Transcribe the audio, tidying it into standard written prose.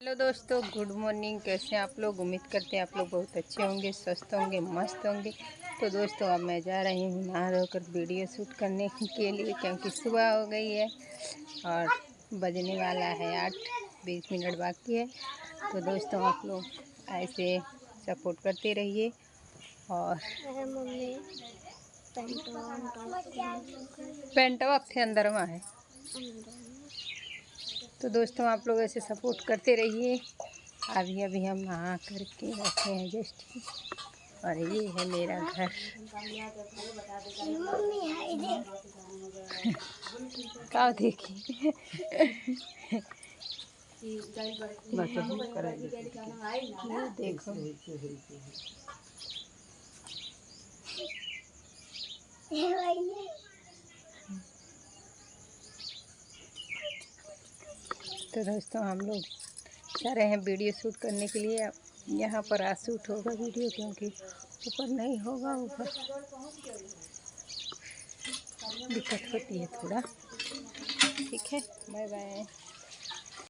Hello दोस्तों, good morning. कैसे हैं आप लोग? उम्मीद करते हैं आप लोग बहुत अच्छे होंगे, स्वस्थ होंगे, मस्त होंगे। तो दोस्तों अब मैं जा रही हूँ नहा धोकर वीडियो शूट करने के लिए, क्योंकि सुबह हो गई है और बजने वाला है 8, 20 मिनट बाकी है। तो दोस्तों आप लोग ऐसे सपोर्ट करते रहिए। और पेंटवा थे अंदर में है। तो दोस्तों आप लोग ऐसे सपोर्ट करते रहिए। अभी हम नहा करके बैठे हैं जस्ट, और ये है मेरा घर। क्या देखी देखो। तो दोस्तों हम लोग जा रहे हैं वीडियो शूट करने के लिए। यहाँ पर आज शूट होगा वीडियो, क्योंकि ऊपर नहीं होगा। ऊपर दिक्कत होती है थोड़ा। ठीक है, बाय बाय।